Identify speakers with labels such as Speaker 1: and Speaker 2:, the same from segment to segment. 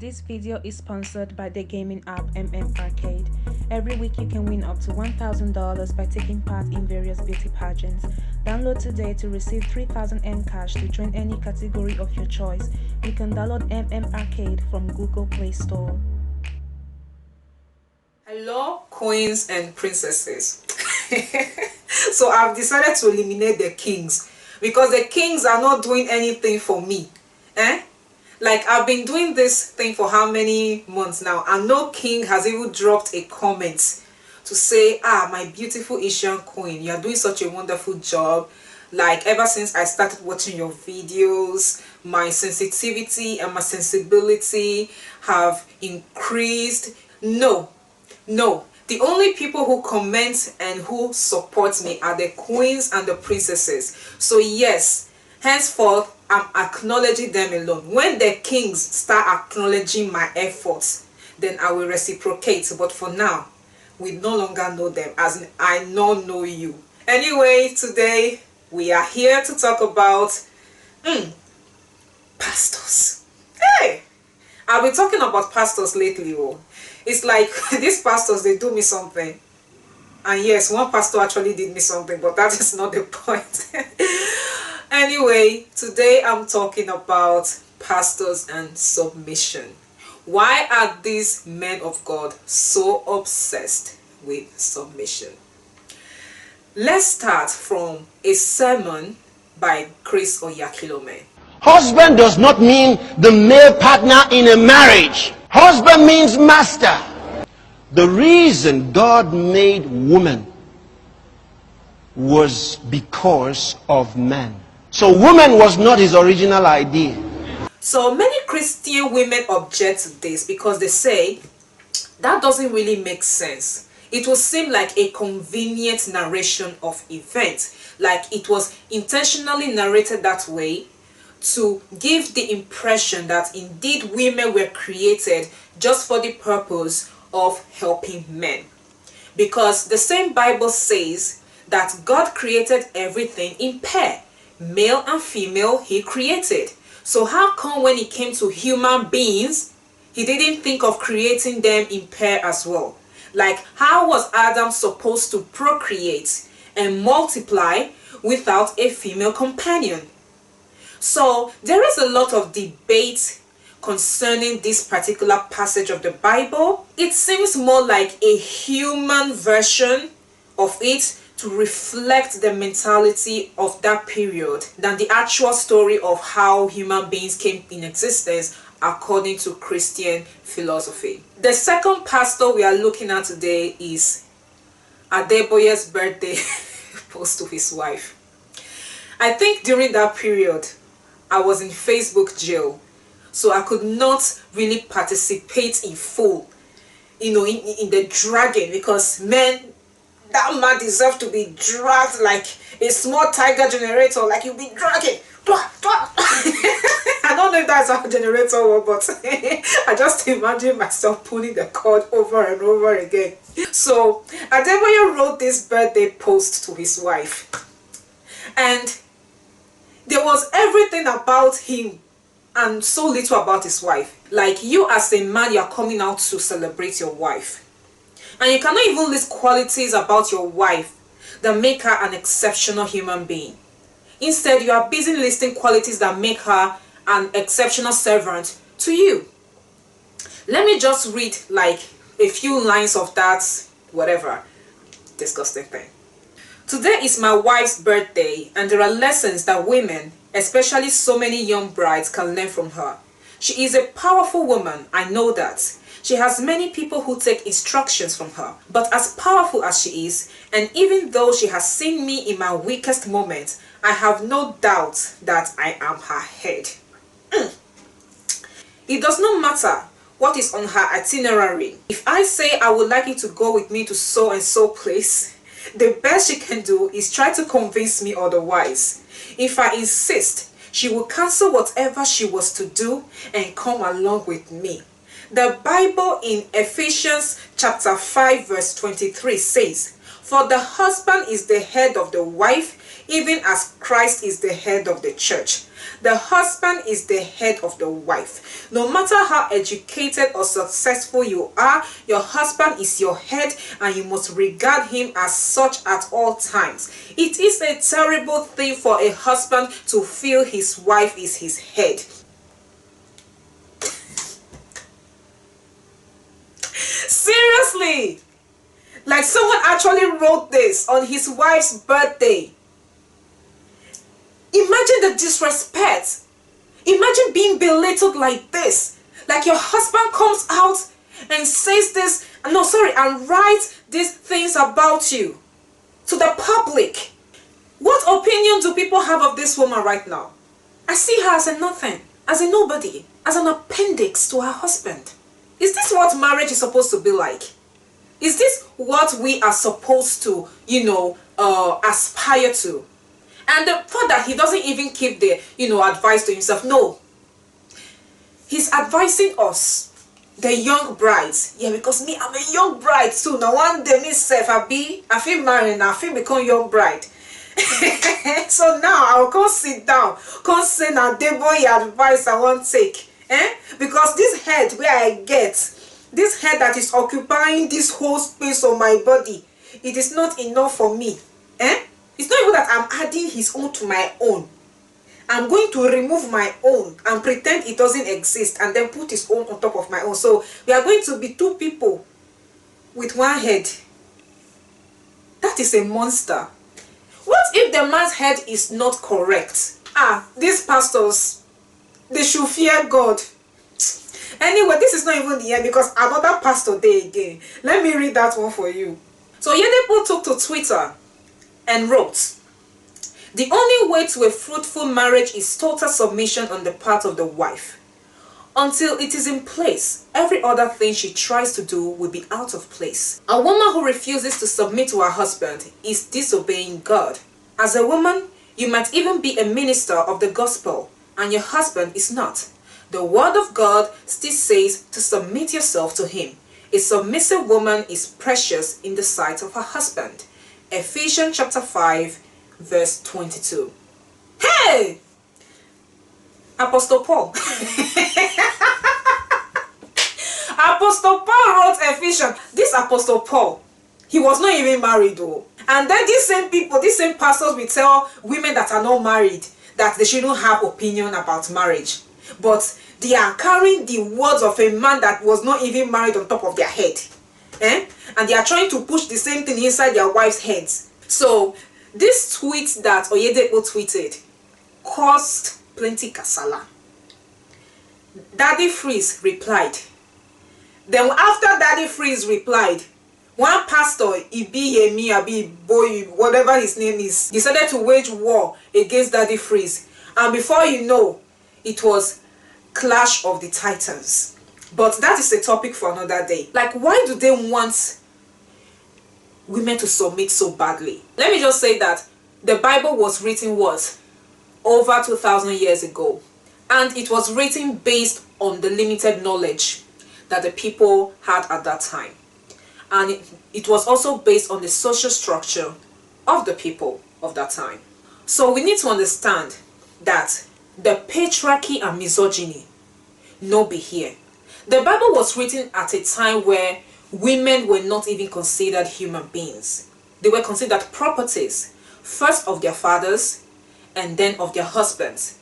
Speaker 1: This video is sponsored by the gaming app Arcade. Every week you can win up to $1,000 by taking part in various beauty pageants. Download today to receive 3,000 cash to join any category of your choice. You can download Arcade from Google Play Store.
Speaker 2: Hello, queens and princesses. So I've decided to eliminate the kings because the kings are not doing anything for me. Like, I've been doing this thing for how many months now, and no king has even dropped a comment to say, my beautiful Asian queen, you are doing such a wonderful job. Like, ever since I started watching your videos, my sensitivity and my sensibility have increased. No, the only people who comment and who support me are the queens and the princesses. So yes, henceforth I'm acknowledging them alone. When the kings start acknowledging my efforts, then I will reciprocate. But for now, we no longer know them, as in I don't know you. Anyway, today we are here to talk about pastors. Hey, I've been talking about pastors lately. It's like these pastors, they do me something. And yes, one pastor actually did me something, but that is not the point. Anyway, today I'm talking about pastors and submission. Why are these men of God so obsessed with submission? Let's start from a sermon by Chris Oyakhilome.
Speaker 3: Husband does not mean the male partner in a marriage. Husband means master. The reason God made woman was because of man. So woman was not his original idea.
Speaker 2: So many Christian women object to this because they say that doesn't really make sense. It will seem like a convenient narration of events, like it was intentionally narrated that way to give the impression that indeed women were created just for the purpose of helping men. Because the same Bible says that God created everything in pair. Male and female he created. So how come when it came to human beings, he didn't think of creating them in pair as well? Like, how was Adam supposed to procreate and multiply without a female companion? So there is a lot of debate concerning this particular passage of the Bible. It seems more like a human version of it to reflect the mentality of that period than the actual story of how human beings came in existence according to Christian philosophy. The second pastor we are looking at today is Adeboye's birthday post to his wife. I think during that period I was in Facebook jail, so I could not really participate in full, in the dragging, because that man deserves to be dragged like a small tiger generator, like you'll be dragging. I don't know if that's how a generator works, but I just imagine myself pulling the cord over and over again. So Adeboye wrote this birthday post to his wife, and there was everything about him and so little about his wife. Like, you as a man, you are coming out to celebrate your wife, and you cannot even list qualities about your wife that make her an exceptional human being. Instead, you are busy listing qualities that make her an exceptional servant to you. Let me just read like a few lines of that, whatever, disgusting thing. Today is my wife's birthday, and there are lessons that women, especially so many young brides, can learn from her. She is a powerful woman, I know that. She has many people who take instructions from her. But as powerful as she is, and even though she has seen me in my weakest moments, I have no doubt that I am her head. It does not matter what is on her itinerary. If I say I would like you to go with me to so and so place, the best she can do is try to convince me otherwise. If I insist, she will cancel whatever she was to do and come along with me. The Bible in Ephesians chapter 5 verse 23 says, "For the husband is the head of the wife, even as Christ is the head of the church. The husband is the head of the wife. No matter how educated or successful you are, your husband is your head and you must regard him as such at all times. It is a terrible thing for a husband to feel his wife is his head. Seriously, like someone actually wrote this on his wife's birthday. Imagine the disrespect. Imagine being belittled like this. Like your husband comes out and says this, and writes these things about you to the public. What opinion do people have of this woman right now? I see her as a nothing, as a nobody, as an appendix to her husband. Is this what marriage is supposed to be like? Is this what we are supposed to, aspire to? And the fact that he doesn't even keep the, advice to himself. No. He's advising us, the young brides. Yeah, because me, I'm a young bride too. Now one day myself, I feel married now, I feel become young bride. So now I'll come sit down, come say now the boy advice I won't take. Because this head where I get, this head that is occupying this whole space of my body, it is not enough for me. It's not even that I'm adding his own to my own. I'm going to remove my own and pretend it doesn't exist and then put his own on top of my own. So we are going to be two people with one head. That is a monster. What if the man's head is not correct? These pastors, they should fear God. Anyway, this is not even the end because another pastor there again. Let me read that one for you. So Oyedepo took to Twitter and wrote, "The only way to a fruitful marriage is total submission on the part of the wife. Until it is in place, every other thing she tries to do will be out of place. A woman who refuses to submit to her husband is disobeying God. As a woman, you might even be a minister of the gospel, and your husband is not. The word of God still says to submit yourself to him. A submissive woman is precious in the sight of her husband." Ephesians chapter 5 verse 22. Hey! Apostle Paul. Apostle Paul wrote Ephesians. This Apostle Paul, he was not even married though. And then these same people, these same pastors will tell women that are not married that they shouldn't have opinion about marriage. But they are carrying the words of a man that was not even married on top of their head. And they are trying to push the same thing inside their wives' heads. So this tweet that Oyedepo tweeted caused plenty kasala. Daddy Freeze replied. Then after Daddy Freeze replied, one pastor, Ibi Abi Boy, whatever his name is, decided to wage war against Daddy Freeze. And before you know, it was Clash of the Titans. But that is a topic for another day. Like, why do they want women to submit so badly? Let me just say that the Bible was written over 2,000 years ago. And it was written based on the limited knowledge that the people had at that time. And it was also based on the social structure of the people of that time. So we need to understand that the patriarchy and misogyny no be here. The Bible was written at a time where women were not even considered human beings. They were considered properties, first of their fathers and then of their husbands.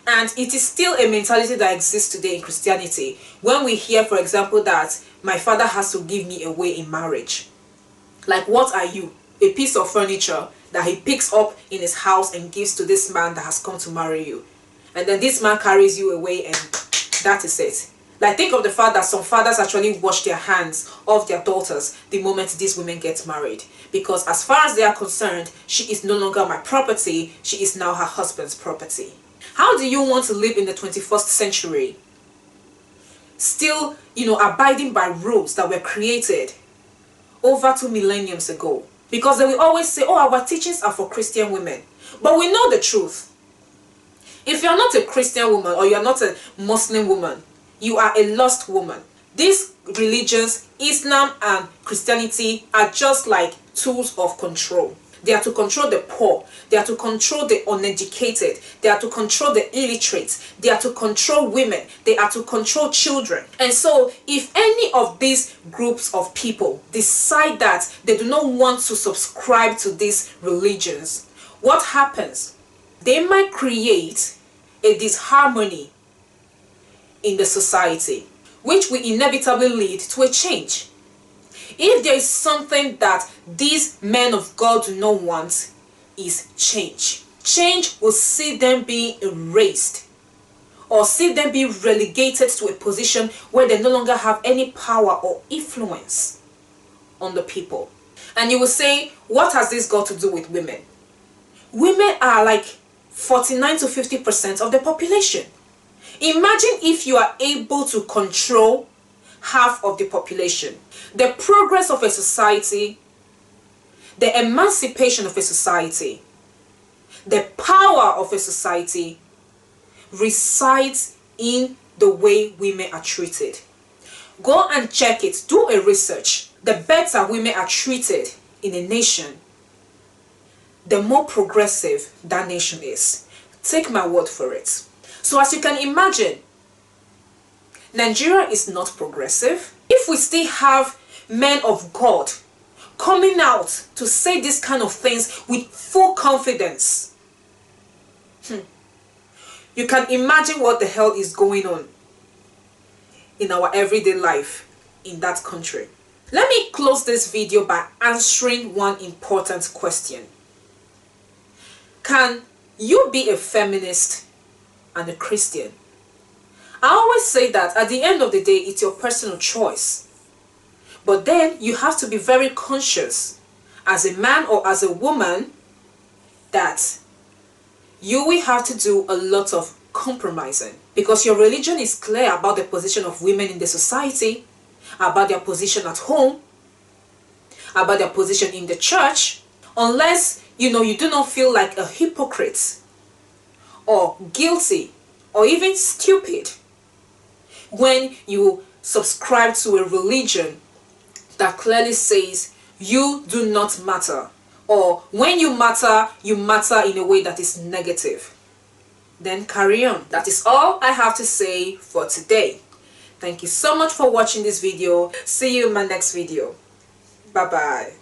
Speaker 2: And it is still a mentality that exists today in Christianity. When we hear, for example, that my father has to give me away in marriage. Like, what are you? A piece of furniture that he picks up in his house and gives to this man that has come to marry you. And then this man carries you away and that is it. Like, think of the fact that some fathers actually wash their hands of their daughters the moment these women get married. Because as far as they are concerned, she is no longer my property, she is now her husband's property. How do you want to live in the 21st century? Still, abiding by rules that were created over 2 millennia ago. Because they will always say, oh, our teachings are for Christian women. But we know the truth. If you're not a Christian woman or you're not a Muslim woman, you are a lost woman. These religions, Islam and Christianity, are just like tools of control. They are to control the poor. They are to control the uneducated. They are to control the illiterate. They are to control women. They are to control children. And so if any of these groups of people decide that they do not want to subscribe to these religions, what happens? They might create a disharmony in the society, which will inevitably lead to a change. If there is something that these men of God do not want, is change. Change will see them being erased, or see them be relegated to a position where they no longer have any power or influence on the people. And you will say, what has this got to do with women? Women are like 49 to 50% of the population. Imagine if you are able to control half of the population. The progress of a society, the emancipation of a society, the power of a society resides in the way women are treated. Go and check it. Do a research. The better women are treated in a nation, the more progressive that nation is. Take my word for it. So as you can imagine, Nigeria is not progressive. If we still have men of God coming out to say these kind of things with full confidence, you can imagine what the hell is going on in our everyday life in that country. Let me close this video by answering one important question. Can you be a feminist and a Christian? I always say that at the end of the day, it's your personal choice. But then you have to be very conscious as a man or as a woman that you will have to do a lot of compromising, because your religion is clear about the position of women in the society, about their position at home, about their position in the church. Unless you do not feel like a hypocrite or guilty or even stupid when you subscribe to a religion that clearly says you do not matter, or when you matter in a way that is negative, then carry on. That is all I have to say for today. Thank you so much for watching this video. See you in my next video. Bye bye.